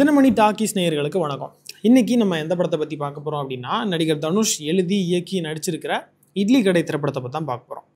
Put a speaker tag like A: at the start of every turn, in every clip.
A: Dinamani talkies நேயர்களுக்கு வணக்கம். இன்னைக்கு நம்ம எந்த படத்தை பற்றி பார்க்க போகிறோம் அப்படின்னா, நடிகர் தனுஷ் எழுதி இயக்கி நடிச்சிருக்கிற இட்லி கடை திரைப்படத்தை பற்றி தான் பார்க்க போகிறோம்.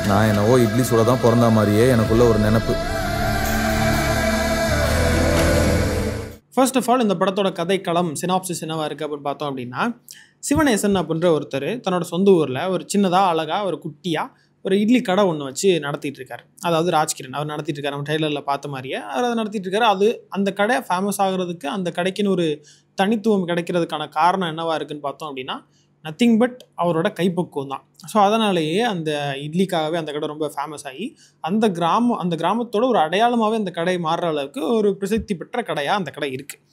B: நான் என்னவோ இட்லி சூட தான் பிறந்த மாதிரியே எனக்குள்ள ஒரு நினைப்பு.
A: ஃபர்ஸ்ட் ஆஃப் ஆல் இந்த படத்தோட கதைக்களம் சினாப்சிஸ் என்னவா இருக்குது அப்படின்னு பார்த்தோம் அப்படின்னா, சிவனேசன் அப்படின்ற ஒருத்தர் தன்னோட சொந்த ஊரில் ஒரு சின்னதாக அழகாக ஒரு குட்டியாக ஒரு இட்லி கடை ஒன்று வச்சு நடத்திட்டு இருக்காரு. அதாவது ராஜ்கிரண் அவர் நடத்திட்டு இருக்காரு. நம்ம ட்ரெய்லரில் பார்த்த மாதிரியே அவர் அதை நடத்திட்டு இருக்காரு. அந்த கடை ஃபேமஸ் ஆகிறதுக்கு, அந்த கடைக்குன்னு ஒரு தனித்துவம் கிடைக்கிறதுக்கான காரணம் என்னவா இருக்குன்னு பார்த்தோம் அப்படின்னா, நத்திங் பட் அவரோட கைப்பக்குவம் தான். ஸோ அதனாலேயே அந்த இட்லிக்காகவே அந்த கடை ரொம்ப ஃபேமஸ் ஆகி அந்த கிராமத்தோட ஒரு அடையாளமாகவே அந்த கடை மாறுற அளவுக்கு ஒரு பிரசித்தி பெற்ற கடையாக அந்த கடை இருக்குது.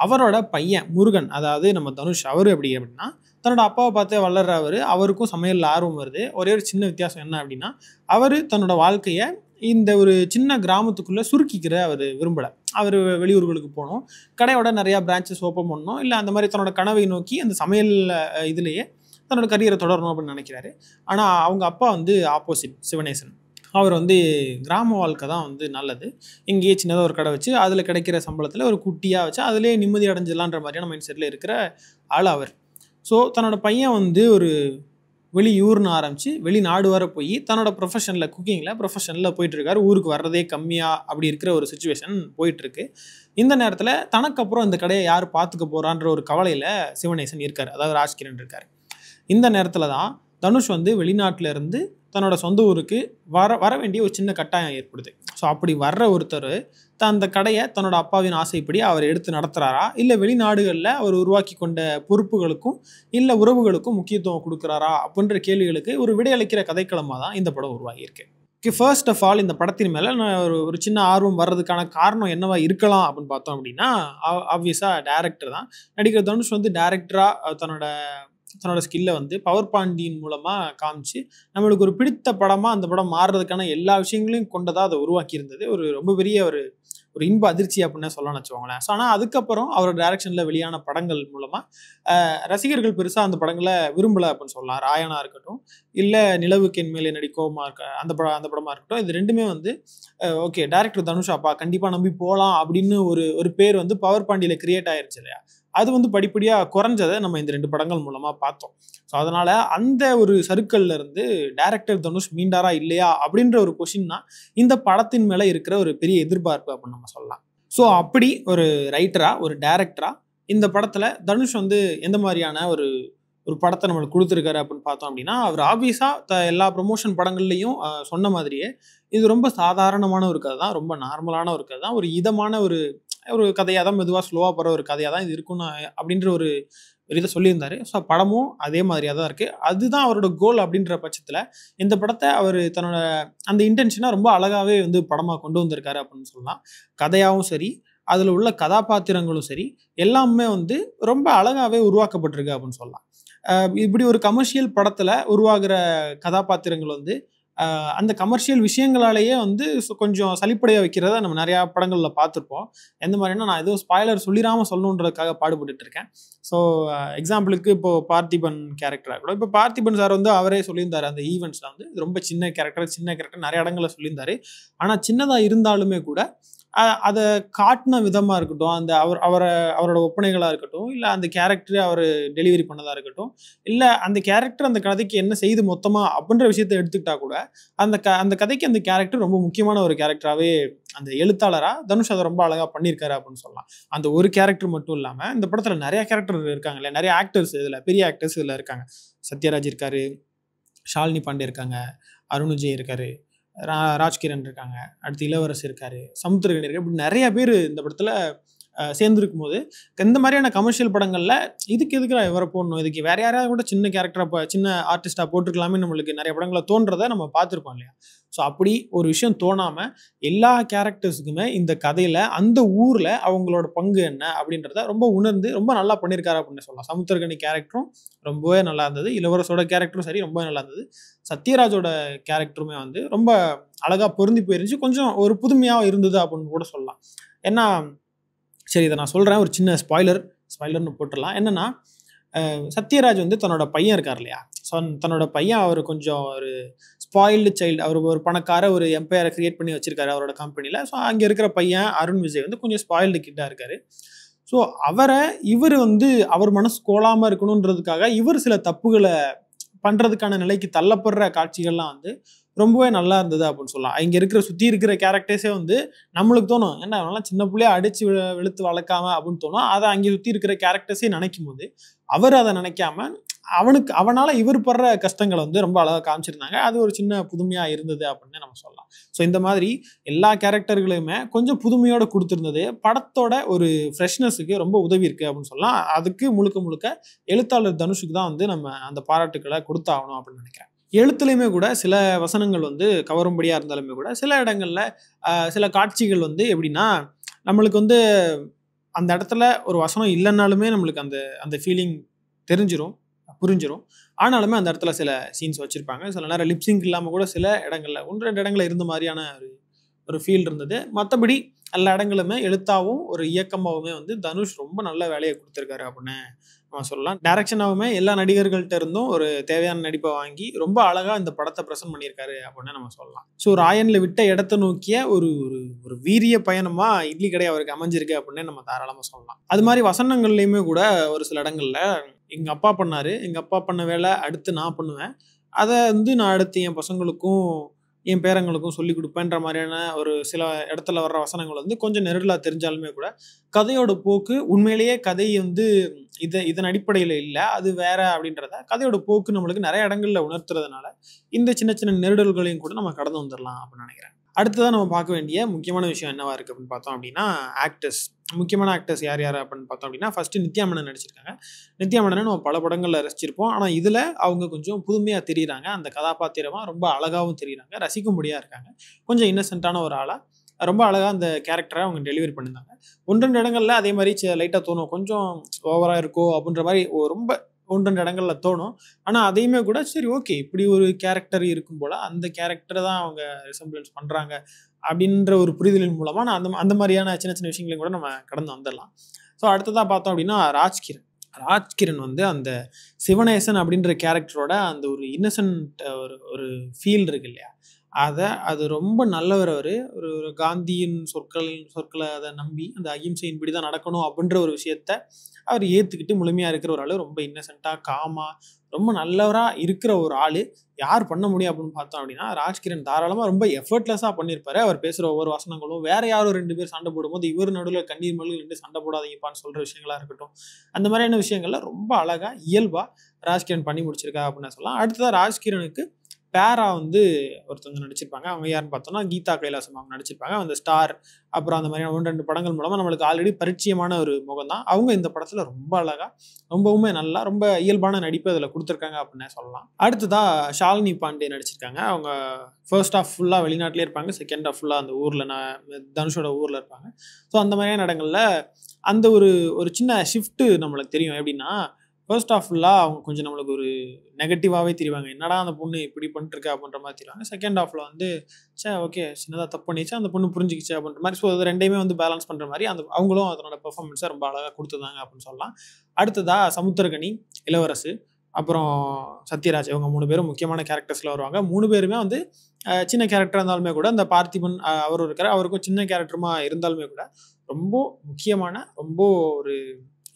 A: அவரோட பையன் முருகன், அதாவது நம்ம தனுஷ், அவர் எப்படி அப்படின்னா தன்னோட அப்பாவை பார்த்தே வளர்றவர். அவருக்கும் சமையலில் ஆர்வம் வருது. ஒரே ஒரு சின்ன வித்தியாசம் என்ன அப்படின்னா, அவர் தன்னோட வாழ்க்கையை இந்த ஒரு சின்ன கிராமத்துக்குள்ளே சுருக்கிக்கிற அவர் விரும்பலை. அவர் வெளியூர்களுக்கு போகணும், கடையோட நிறையா பிரான்ச்சஸ் ஓப்பன் பண்ணணும், இல்லை அந்த மாதிரி தன்னோட கனவை நோக்கி அந்த சமையல் இதுலேயே தன்னோட கரியரை தொடரணும் அப்படின்னு நினைக்கிறாரு. ஆனால் அவங்க அப்பா ஆப்போசிட் சிவனேசன். அவர் கிராம வாழ்க்கை தான் நல்லது, இங்கேயே சின்னதாக ஒரு கடை வச்சு அதில் கிடைக்கிற சம்பளத்தில் ஒரு குட்டியாக வச்சு அதிலே நிம்மதி அடைஞ்சிடலான்ற மாதிரியான மைண்ட் செட்டில் இருக்கிற ஆள் அவர். ஸோ தன்னோட பையன் ஒரு வெளியூர்னு ஆரம்பித்து வெளிநாடு வர போய் தன்னோட ப்ரொஃபஷனில் போயிட்டுருக்காரு. ஊருக்கு வர்றதே கம்மியாக அப்படி இருக்கிற ஒரு சுச்சுவேஷன் போயிட்டுருக்கு. இந்த நேரத்தில் தனக்கப்புறம் இந்த கடையை யார் பார்த்துக்க போகிறான்ற ஒரு கவலையில் சிவனேசன் இருக்கார், அதாவது ராஜ்கிரண் இருக்கார். இந்த நேரத்தில் தான் தனுஷ் வெளிநாட்டில் இருந்து தன்னோட சொந்த ஊருக்கு வர வேண்டிய ஒரு சின்ன கட்டாயம் ஏற்படுது. ஸோ அப்படி வர்ற ஒருத்தர் அந்த கடையை தன்னோட அப்பாவின் ஆசைப்படி அவர் எடுத்து நடத்துகிறாரா, இல்லை வெளிநாடுகளில் அவர் உருவாக்கி கொண்ட பொறுப்புகளுக்கும் இல்லை உறவுகளுக்கும் முக்கியத்துவம் கொடுக்குறாரா அப்படின்ற கேள்விகளுக்கு ஒரு விடையளிக்கிற கதைக்களமாக தான் இந்த படம் உருவாகியிருக்கு. ஃபர்ஸ்ட் ஆஃப் ஆல் இந்த படத்தின் மேலே ஒரு சின்ன ஆர்வம் வர்றதுக்கான காரணம் என்னவா இருக்கலாம் அப்படின்னு பார்த்தோம் அப்படின்னா, ஆப்வியஸாக டைரக்டர் தான். நடிகர் தனுஷ் டைரக்டராக தன்னோட ஸ்கில்லை பவர் பாண்டியின் மூலமாக காமிச்சு நம்மளுக்கு ஒரு பிடித்த படமாக அந்த படம் மாறுறதுக்கான எல்லா விஷயங்களையும் கொண்டதாக அதை உருவாக்கி இருந்தது. ரொம்ப பெரிய ஒரு இன்ப அதிர்ச்சி அப்படின்னு சொல்லணும்னு வச்சுக்கோங்களேன். ஸோ ஆனால் அதுக்கப்புறம் அவரோட டைரக்ஷனில் வெளியான படங்கள் மூலமாக ரசிகர்கள் பெருசாக அந்த படங்களை விரும்பலை அப்படின்னு சொல்லலாம். ராயனா இருக்கட்டும், இல்லை நிலவுக்கென் மேலே நடிக்கோமா அந்த படமாக இருக்கட்டும், இது ரெண்டுமே ஓகே டைரக்டர் தனுஷ் அப்பா கண்டிப்பாக நம்பி போகலாம் அப்படின்னு ஒரு பேர் பவர் பாண்டியில் கிரியேட் ஆயிருச்சு இல்லையா. அது படிப்படியாக குறைஞ்சதை நம்ம இந்த 2 படங்கள் மூலமாக பார்த்தோம். ஸோ அதனால் அந்த ஒரு சர்க்கிளில் இருந்து டைரக்டர் தனுஷ் மீண்டாரா இல்லையா அப்படின்ற ஒரு கொஷின் தான் இந்த படத்தின் மேலே இருக்கிற ஒரு பெரிய எதிர்பார்ப்பு அப்படின்னு நம்ம சொல்லலாம். ஸோ அப்படி ஒரு ரைட்டராக, ஒரு டைரக்டராக இந்த படத்தில் தனுஷ் எந்த மாதிரியான ஒரு படத்தை நம்மளுக்கு கொடுத்துருக்காரு அப்படின்னு பார்த்தோம் அப்படின்னா, அவர் ஆப்வியஸாக எல்லா ப்ரொமோஷன் படங்கள்லையும் சொன்ன மாதிரியே இது ரொம்ப சாதாரணமான ஒரு கதை தான், ரொம்ப நார்மலான ஒரு கதை தான், ஒரு இதமான ஒரு கதையாக தான், மெதுவாக ஸ்லோவாக போகிற ஒரு கதையாக தான் இது இருக்குன்னு அப்படின்ற ஒரு இதை சொல்லியிருந்தாரு. ஸோ படமும் அதே மாதிரியாக தான் இருக்குது. அதுதான் அவரோட கோல். அப்படின்ற பட்சத்தில் இந்த படத்தை அவர் தன்னோட அந்த இன்டென்ஷனாக ரொம்ப அழகாகவே படமாக கொண்டு வந்திருக்காரு அப்படின்னு சொல்லலாம். கதையாகவும் சரி, அதில் உள்ள கதாபாத்திரங்களும் சரி, எல்லாமே ரொம்ப அழகாகவே உருவாக்கப்பட்டிருக்கு அப்படின்னு சொல்லலாம். இப்படி ஒரு கமர்ஷியல் படத்தில் உருவாகிற கதாபாத்திரங்கள் அந்த கமர்ஷியல் விஷயங்களாலேயே கொஞ்சம் சலிப்படைய வைக்கிறத நம்ம நிறையா படங்களில் பார்த்துருப்போம். எந்த மாதிரினா, நான் எதுவும் ஸ்பாய்லர் சொல்லிடாமல் சொல்லணுன்றதுக்காக பாடுபட்டு இருக்கேன். ஸோ எக்ஸாம்பிளுக்கு இப்போது பார்த்திபன் கேரக்டராக கூட, இப்போ பார்த்திபன் சார் அவரே சொல்லியிருந்தார் அந்த ஈவெண்ட்ஸில் இது ரொம்ப சின்ன கேரக்டர் நிறைய இடங்களில் சொல்லியிருந்தார். ஆனால் சின்னதாக இருந்தாலுமே கூட அதை காட்டின விதமாக இருக்கட்டும், அவரோட ஒப்பனைகளாக இருக்கட்டும், இல்லை அந்த கேரக்டர் அவர் டெலிவரி பண்ணதாக இருக்கட்டும், இல்லை அந்த கேரக்டர் அந்த கதைக்கு என்ன செய்து மொத்தமாக அப்படின்ற விஷயத்தை எடுத்துக்கிட்டா கூட அந்த கதைக்கு அந்த கேரக்டர் ரொம்ப முக்கியமான ஒரு கேரக்டராகவே அந்த எழுத்தாளராக தனுஷ் அதை ரொம்ப அழகாக பண்ணியிருக்காரு அப்படின்னு சொல்லலாம். அந்த ஒரு கேரக்டர் மட்டும் இல்லாமல் இந்த படத்தில் நிறைய கேரக்டர் இருக்காங்கல்ல, நிறைய ஆக்டர்ஸ், இதில் பெரிய ஆக்டர்ஸ் இதில் இருக்காங்க. சத்யராஜ் இருக்காரு, ஷாலினி பாண்டே இருக்காங்க, அருண் விஜய் இருக்காரு, ராஜ்கிரண் இருக்காங்க, அடுத்து இளவரசு இருக்காரு, சமுத்திரகனி இருக்காரு, இப்படி நிறைய பேர் இந்த படத்தில் சேர்ந்துருக்கும் போது இந்த மாதிரியான கமர்ஷியல் படங்களில் இதுக்கு எதுக்கு இவரை போடணும், இதுக்கு வேற யாராவது கூட சின்ன கேரக்டராக சின்ன ஆர்டிஸ்டாக போட்டுருக்கலாமே நம்மளுக்கு நிறைய படங்களை தோன்றதை நம்ம பார்த்துருப்போம் இல்லையா. ஸோ அப்படி ஒரு விஷயம் தோணாமல் எல்லா கேரக்டர்ஸுக்குமே இந்த கதையில் அந்த ஊரில் அவங்களோட பங்கு என்ன அப்படின்றத ரொம்ப உணர்ந்து ரொம்ப நல்லா பண்ணியிருக்காரு அப்படின்னு சொல்லலாம். சமுத்திரகனி கேரக்டரும் ரொம்பவே நல்லா இருந்தது, இளவரசோட கேரக்டரும் சரி ரொம்பவே நல்லா இருந்தது, சத்யராஜோட கேரக்டருமே ரொம்ப அழகாக பொருந்தி போயிருந்துச்சு, கொஞ்சம் ஒரு புதுமையாக இருந்தது அப்படின்னு கூட சொல்லலாம். ஏன்னா சரி, இதை நான் சொல்கிறேன், ஒரு சின்ன ஸ்பாய்லர்னு போட்டுடலாம். என்னென்னா, சத்யராஜ் தன்னோட பையன் இருக்கார் இல்லையா. ஸோ தன்னோட பையன் அவர் கொஞ்சம் ஒரு ஸ்பாயில்டு சைல்டு. அவர் ஒரு பணக்கார ஒரு எம்பையரை கிரியேட் பண்ணி வச்சிருக்காரு அவரோட கம்பெனியில். ஸோ அங்கே இருக்கிற பையன் அருண் விஜய் வந்து கொஞ்சம் ஸ்பாயில்டு கிட்டாக இருக்காரு. ஸோ இவர் வந்து அவர் மனசு கோலாமல் இருக்கணுன்றதுக்காக இவர் சில தப்புகளை பண்ணுறதுக்கான நிலைக்கு தள்ளப்படுற காட்சிகள்லாம் வந்து ரொம்பவே நல்லா இருந்தது அப்படின்னு சொல்லலாம். இங்கே இருக்கிற சுற்றி இருக்கிற கேரக்டர்ஸே வந்து நம்மளுக்கு தோணும், ஏன்னா அவனெல்லாம் சின்ன பிள்ளைய அடித்து வெளுத்து வளர்க்காம அப்படின்னு தோணும். அதை அங்கே சுற்றி இருக்கிற கேரக்டர்ஸே நினைக்கும் போது அவர் அதை நினைக்காம அவனால் இவர் படுற கஷ்டங்களை வந்து ரொம்ப அழகாக காமிச்சிருந்தாங்க. அது ஒரு சின்ன புதுமையாக இருந்தது அப்படின்னு நம்ம சொல்லலாம். ஸோ இந்த மாதிரி எல்லா கேரக்டர்களையுமே கொஞ்சம் புதுமையோடு கொடுத்துருந்தது படத்தோட ஒரு ஃப்ரெஷ்னஸுக்கு ரொம்ப உதவி இருக்குது அப்படின்னு சொல்லலாம். அதுக்கு முழுக்க முழுக்க எழுத்தாளர் தனுஷுக்கு தான் வந்து நம்ம அந்த பாராட்டுக்களை கொடுத்தாகணும் அப்படின்னு நினைக்கிறேன். எழுத்துலையுமே கூட சில வசனங்கள் வந்து கவரும்படியாக இருந்தாலுமே கூட சில இடங்களில் சில காட்சிகள் வந்து எப்படின்னா நம்மளுக்கு வந்து அந்த இடத்துல ஒரு வசனம் இல்லைன்னாலுமே நம்மளுக்கு அந்த அந்த ஃபீலிங் புரிஞ்சிடும். ஆனாலுமே அந்த இடத்துல சில சீன்ஸ் வச்சுருப்பாங்க. சில நேரம் லிப்சிங்க் இல்லாமல் கூட சில இடங்களில் 1-2 இடங்களில் இருந்த மாதிரியான ஒரு ஃபீல் இருந்தது. மற்றபடி எல்லா இடங்களுமே எழுத்தாகவும் ஒரு இயக்கமாகவுமே வந்து தனுஷ் ரொம்ப நல்ல வேலையை கொடுத்துருக்காரு அப்படின்னு நம்ம சொல்லலாம். டைரக்ஷனாகவுமே எல்லா நடிகர்கள்ட்ட இருந்தும் ஒரு தேவையான நடிப்பை வாங்கி ரொம்ப அழகாக இந்த படத்தை ப்ரெசென்ட் பண்ணியிருக்காரு அப்படின்னு நம்ம சொல்லலாம். ஸோ ராயனில் விட்ட இடத்தை நோக்கிய ஒரு ஒரு வீரிய பயணமாக இட்லி கடை அவருக்கு அமைஞ்சிருக்கு அப்படின்னு நம்ம தாராளமாக சொல்லலாம். அது மாதிரி வசனங்கள்லையுமே கூட ஒரு சில இடங்களில் எங்கள் அப்பா பண்ணார், எங்கள் அப்பா பண்ண வேலை அடுத்து நான் பண்ணுவேன், அதை வந்து நான் அடுத்து என் பசங்களுக்கும் என் பேரங்களுக்கும் சொல்லிக் கொடுப்பேன்ற மாதிரியான ஒரு சில இடத்துல வர்ற வசனங்கள் வந்து கொஞ்சம் நெருடலாக தெரிஞ்சாலுமே கூட கதையோட போக்கு உண்மையிலேயே கதை வந்து இதன் அடிப்படையில் இல்லை, அது வேற அப்படின்றத கதையோட போக்கு நம்மளுக்கு நிறைய இடங்கள்ல உணர்த்துறதுனால இந்த சின்ன சின்ன நெருடல்களையும் கூட நம்ம கடந்து வந்துடலாம் அப்படின்னு நினைக்கிறேன். அடுத்ததான் நம்ம பார்க்க வேண்டிய முக்கியமான விஷயம் என்னவா இருக்குது அப்படின்னு பார்த்தோம் அப்படின்னா ஆக்டர்ஸ். முக்கியமான ஆக்டர்ஸ் யார் அப்படின்னு பார்த்தோம் அப்படின்னா ஃபஸ்ட்டு நித்யா மேனன் நடிச்சிருக்காங்க. நித்யா மேனனை நம்ம பல படங்களில் ரசிச்சிருப்போம். ஆனால் இதில் அவங்க கொஞ்சம் புதுமையாக தெரியுறாங்க. அந்த கதாபாத்திரமாக ரொம்ப அழகாகவும் தெரியுறாங்க, ரசிக்கும்படியாக இருக்காங்க. கொஞ்சம் இன்னசென்ட்டான ஒரு ஆளாக ரொம்ப அழகாக அந்த கேரக்டரை அவங்க டெலிவரி பண்ணியிருந்தாங்க. 1-2 இடங்களில் அதே மாதிரி லைட்டாக தோணும், கொஞ்சம் ஓவராக இருக்கோ அப்படின்ற மாதிரி ரொம்ப 1-2 இடங்களில் தோணும். ஆனால் அதையுமே கூட சரி ஓகே, இப்படி ஒரு கேரக்டர் இருக்கும் போல் அந்த கேரக்டரை தான் அவங்க ரிசம்பிளன்ஸ் பண்ணுறாங்க அப்படின்ற ஒரு புரிதலின் மூலமாக நான் அந்த மாதிரியான சின்ன சின்ன விஷயங்களையும் கூட நம்ம கடந்து வந்துடலாம். ஸோ அடுத்ததாக பார்த்தோம் அப்படின்னா ராஜ்கிரண் வந்து அந்த சிவனேசன் அப்படின்ற கேரக்டரோட அந்த ஒரு இன்னசென்ட் ஒரு ஃபீல் இருக்கு இல்லையா, அது ரொம்ப நல்லவர். ஒரு காந்தியின் சொற்களை அதை நம்பி அந்த அகிம்சையின்படி தான் நடக்கணும் அப்படின்ற ஒரு விஷயத்த அவர் ஏற்றுக்கிட்டு முழுமையாக இருக்கிற ஒரு ஆள், ரொம்ப இன்னசென்ட்டாக காமாக ரொம்ப நல்லவராக இருக்கிற ஒரு ஆள் யார் பண்ண முடியும் அப்படின்னு பார்த்தோம் அப்படின்னா ராஜ்கிரண் தாராளமாக ரொம்ப எஃபர்ட்லெஸ்ஸாக பண்ணியிருப்பாரு. அவர் பேசுகிற ஒவ்வொரு வசனங்களும் வேற யாரும் 2 பேர் சண்டை போடும்போது இவர் நடுவில் கண்ணீர் மல்கள் 2 சண்டை போடாதீங்கப்பான்னு சொல்கிற விஷயங்களாக இருக்கட்டும், அந்த மாதிரியான விஷயங்கள்ல ரொம்ப அழகாக இயல்பாக ராஜ்கிரண் பண்ணி முடிச்சிருக்கா அப்படின்னு சொல்லலாம். அடுத்ததாக ராஜ்கிரனுக்கு பேரா வந்து ஒருத்தவங்க நடிச்சிருப்பாங்க. அவங்க யாருன்னு பார்த்தோம்னா கீதா கைலாசம் அவங்க நடிச்சிருப்பாங்க. அந்த ஸ்டார் அப்புறம் அந்த மாதிரியான 1-2 படங்கள் மூலமாக நம்மளுக்கு ஆல்ரெடி பரிச்சயமான ஒரு முகம் தான். அவங்க இந்த படத்தில் ரொம்ப அழகாக ரொம்பவுமே நல்லா ரொம்ப இயல்பான நடிப்பு அதில் கொடுத்துருக்காங்க அப்படின்னு சொல்லலாம். அடுத்ததாக ஷாலினி பாண்டே நடிச்சிருக்காங்க. அவங்க ஃபர்ஸ்ட் ஹாஃப் ஃபுல்லாக வெளிநாட்டிலே இருப்பாங்க, செகண்ட் ஹாஃப் ஃபுல்லாக அந்த ஊரில் தனுஷோட ஊரில் இருப்பாங்க. ஸோ அந்த மாதிரியான இடங்களில் அந்த ஒரு சின்ன ஷிஃப்ட்டு நம்மளுக்கு தெரியும். எப்படின்னா ஃபர்ஸ்ட் ஹாஃப் ஃபுல்லாக அவங்க கொஞ்சம் நம்மளுக்கு ஒரு நெகட்டிவாகவே தெரிவாங்க, என்னடா அந்த பொண்ணு இப்படி பண்ணிட்டுருக்கா அப்படின்ற மாதிரி தெரிவாங்க. செகண்ட் ஹாஃபில் வந்து ஓகே சின்னதாக தப்பு பண்ணிச்சு, அந்த பொண்ணு புரிஞ்சிக்கிச்சு அப்படின்ற மாதிரி. ஸோ அது ரெண்டையுமே வந்து பேலன்ஸ் பண்ணுற மாதிரி அவங்களும் அதனோட பெர்ஃபார்மன்ஸை ரொம்ப அழகாக கொடுத்துருந்தாங்க அப்படின்னு சொல்லலாம். அடுத்ததாக சமுத்திரகனி, இளவரசு, அப்புறம் சத்யராஜ், இவங்க 3 பேரும் முக்கியமான கேரக்டர்ஸில் வருவாங்க. 3 பேருமே வந்து சின்ன கேரக்டர் இருந்தாலுமே கூட இந்த பார்த்திபன் அவரும் இருக்கிற அவருக்கும் சின்ன கேரக்டருமா இருந்தாலுமே கூட ரொம்ப முக்கியமான ரொம்ப ஒரு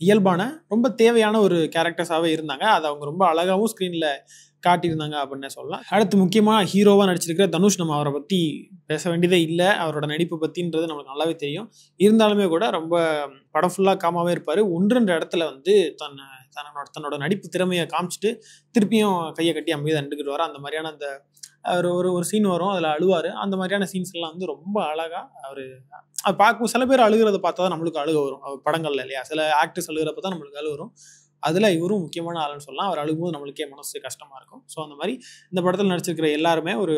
A: இயல்பான ரொம்ப தேவையான ஒரு கேரக்டர்ஸாகவே இருந்தாங்க. அதை அவங்க ரொம்ப அழகாகவும் ஸ்க்ரீனில் காட்டியிருந்தாங்க அப்படின்னு சொல்லலாம். அடுத்து முக்கியமாக ஹீரோவாக நடிச்சிருக்கிற தனுஷ், நம்ம அவரை பற்றி பேச வேண்டியதே இல்லை, அவரோட நடிப்பு பற்றின்றது நமக்கு நல்லாவே தெரியும். இருந்தாலுமே கூட ரொம்ப படம் ஃபுல்லாக காமாவே இருப்பார். 1-2 இடத்துல வந்து தன்னோட நடிப்பு திறமையை காமிச்சிட்டு திருப்பியும் கையை கட்டி அமைதியாக நின்றுக்கிட்டு வர அந்த மாதிரியான அந்த ஒரு சீன் வரும், அதில் அழுவார். அந்த மாதிரியான சீன்ஸ் எல்லாம் வந்து ரொம்ப அழகாக அவர் அது பார்க்கும். சில பேர் அழுகிறத பார்த்தா தான் நம்மளுக்கு அழுக வரும் படங்கள்ல இல்லையா, சில ஆக்டர்ஸ் அழுகிறப்ப தான் நம்மளுக்கு அழுக வரும். அதில் இவரும் முக்கியமான ஆளுன்னு சொல்லலாம். அவர் அழுகும்போது நம்மளுக்கே மனசு கஷ்டமாக இருக்கும். ஸோ அந்த மாதிரி இந்த படத்தில் நடிச்சிருக்கிற எல்லாருமே ஒரு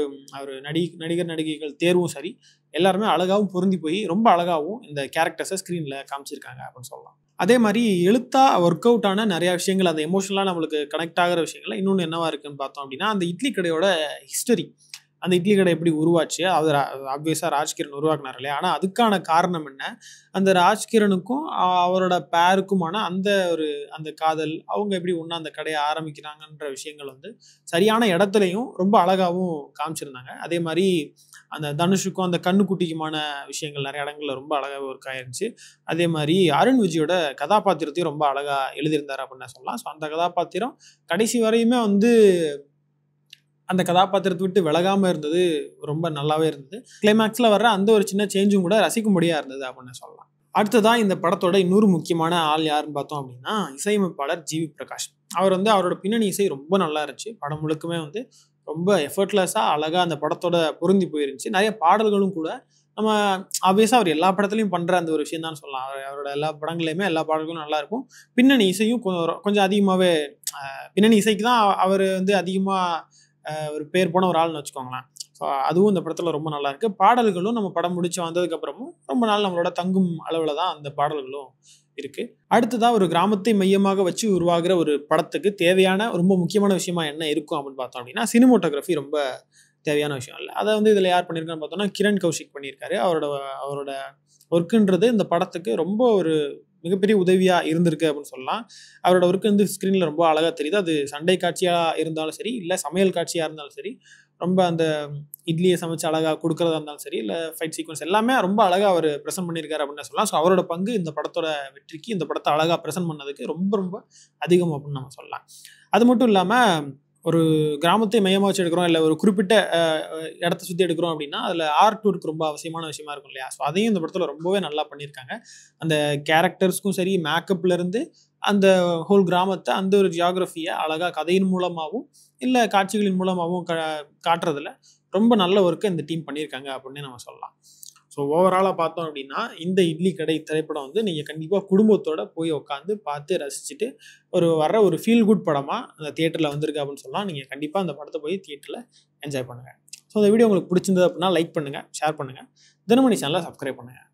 A: நடிகர் நடிகைகள் தேர்வும் சரி, எல்லாருமே அழகாகவும் பொருந்தி போய் ரொம்ப அழகாகவும் இந்த கேரக்டர்ஸை ஸ்க்ரீனில் காமிச்சிருக்காங்க அப்படின்னு சொல்லலாம். அதே மாதிரி எழுத்தா ஒர்க் அவுட் ஆன நிறையா விஷயங்கள், அந்த எமோஷனலாக நம்மளுக்கு கனெக்ட் ஆகிற விஷயங்கள் இன்னொன்று என்னவா இருக்குன்னு பார்த்தோம் அப்படின்னா அந்த இட்லி கடையோட ஹிஸ்டரி, அந்த இட்லி கடை எப்படி உருவாச்சு, அவர் ஆப்வியஸாக ராஜ்கிரண் உருவாக்குனார் இல்லையா. ஆனால் அதுக்கான காரணம் என்ன, அந்த ராஜ்கிரனுக்கும் அவரோட பேருக்குமான அந்த காதல், அவங்க எப்படி ஒன்றா அந்த கடையை ஆரம்பிக்கிறாங்கன்ற விஷயங்கள் வந்து சரியான இடத்துலையும் ரொம்ப அழகாகவும் காமிச்சிருந்தாங்க. அதே மாதிரி அந்த தனுஷுக்கும் அந்த கண்ணுக்குட்டிக்குமான விஷயங்கள் நிறைய இடங்கள்ல ரொம்ப அழகாக ஒர்க் ஆயிருந்துச்சு. அதே மாதிரி அருண் விஜயோட கதாபாத்திரத்தையும் ரொம்ப அழகா எழுதியிருந்தார் அப்படின்னு சொல்லலாம். ஸோ அந்த கதாபாத்திரம் கடைசி வரையுமே வந்து அந்த கதாபாத்திரத்தை விட்டு விலகாம இருந்தது ரொம்ப நல்லாவே இருந்தது. கிளைமேக்ஸ்ல வர்ற அந்த ஒரு சின்ன சேஞ்சும் கூட ரசிக்கும்படியா இருந்தது அப்படின்னு சொல்லலாம். அடுத்ததா இந்த படத்தோட இன்னொரு முக்கியமான ஆள் யாருன்னு பார்த்தோம் அப்படின்னா, இசையமைப்பாளர் ஜிவி பிரகாஷ். அவர் வந்து அவரோட பின்னணி இசை ரொம்ப நல்லா இருந்துச்சு. படம் முழுக்குமே வந்து ரொம்ப எஃபர்ட்லெஸ்ஸா அழகா அந்த படத்தோட பொருந்தி போயிருந்துச்சு. நிறைய பாடல்களும் கூட நம்ம ஆப்வியஸா அவர் எல்லா படத்துலையும் பண்ற அந்த ஒரு விஷயம் தான் சொல்லலாம். அவரோட எல்லா படங்கள்லையுமே எல்லா பாடல்களும் நல்லா இருக்கும். பின்னணி இசையும் கொஞ்சம் அதிகமாவே பின்னணி இசைக்கு தான் அவர் வந்து அதிகமா ஒரு பேர் போன ஒரு ஆள்னு வச்சுக்கோங்களேன். ஸோ அதுவும் இந்த படத்துல ரொம்ப நல்லா இருக்கு. பாடல்களும் நம்ம படம் முடிச்சு வந்ததுக்கு அப்புறமும் ரொம்ப நாள் நம்மளோட தங்கும் அளவுல தான் அந்த பாடல்களும் இருக்கு. அடுத்ததா ஒரு கிராமத்தை மையமாக வச்சு உருவாகிற ஒரு படத்துக்கு தேவையான ரொம்ப முக்கியமான விஷயமா என்ன இருக்கும் அப்படின்னு பார்த்தோம் அப்படின்னா, சினிமோட்டோகிராஃபி ரொம்ப தேவையான விஷயம் இல்லை. அதை வந்து இதில் யார் பண்ணியிருக்கான்னு பார்த்தோம்னா, கிரண் கௌஷிக் பண்ணியிருக்காரு. அவரோட ஒர்க்குன்றது இந்த படத்துக்கு ரொம்ப ஒரு மிகப்பெரிய உதவியா இருந்திருக்கு அப்படின்னு சொல்லலாம். அவரோட ஒர்க் வந்து ஸ்க்ரீன்ல ரொம்ப அழகா தெரியுது. அது சண்டை காட்சியா இருந்தாலும் சரி, இல்லை சமையல் காட்சியா இருந்தாலும் சரி, ரொம்ப அந்த இட்லியை சமைச்சு அழகா கொடுக்கறதா இருந்தாலும் சரி, இல்லை ஃபைட் சீக்வன்ஸ் எல்லாமே ரொம்ப அழகா அவர் ப்ரெசென்ட் பண்ணியிருக்காரு அப்படின்னு சொல்லலாம். ஸோ அவரோட பங்கு இந்த படத்தோட வெற்றிக்கு, இந்த படத்தை அழகா ப்ரெசென்ட் பண்ணதுக்கு ரொம்ப ரொம்ப அதிகம் அப்படின்னு நம்ம சொல்லலாம். அது மட்டும் இல்லாமல் ஒரு கிராமத்தை மையமாக வச்சு எடுக்கிறோம், இல்லை ஒரு குறிப்பிட்ட இடத்த சுற்றி எடுக்கிறோம் அப்படின்னா அதில் ஆர்ட் ஒர்க் ரொம்ப அவசியமான விஷயமா இருக்கும் இல்லையா. ஸோ அதையும் இந்த படத்தில் ரொம்பவே நல்லா பண்ணியிருக்காங்க. அந்த கேரக்டர்ஸ்க்கும் சரி, மேக்கப்லேருந்து அந்த ஹோல் கிராமத்தை அந்த ஒரு ஜியாகிரஃபியை அழகாக கதையின் மூலமாகவும் இல்லை காட்சிகளின் மூலமாகவும் காட்டுறதுல ரொம்ப நல்ல ஒர்க்கை இந்த டீம் பண்ணியிருக்காங்க அப்படின்னு நம்ம சொல்லலாம். ஸோ ஓவராலாக பார்த்தோம் அப்படின்னா, இந்த இட்லி கடை திரைப்படம் வந்து நீங்கள் கண்டிப்பாக குடும்பத்தோட போய் உட்காந்து பார்த்து ரசிச்சுட்டு வர்ற ஒரு ஃபீல் குட் படமாக அந்த தியேட்டரில் வந்திருக்கு அப்படின்னு சொல்லலாம். நீங்கள் கண்டிப்பாக அந்த படத்தை போய் தியேட்டரில் என்ஜாய் பண்ணுங்கள். ஸோ இந்த வீடியோ உங்களுக்கு பிடிச்சிருந்தது அப்படின்னா லைக் பண்ணுங்கள், ஷேர் பண்ணுங்கள், தினமணி சேனலை சப்ஸ்கிரைப் பண்ணுங்கள்.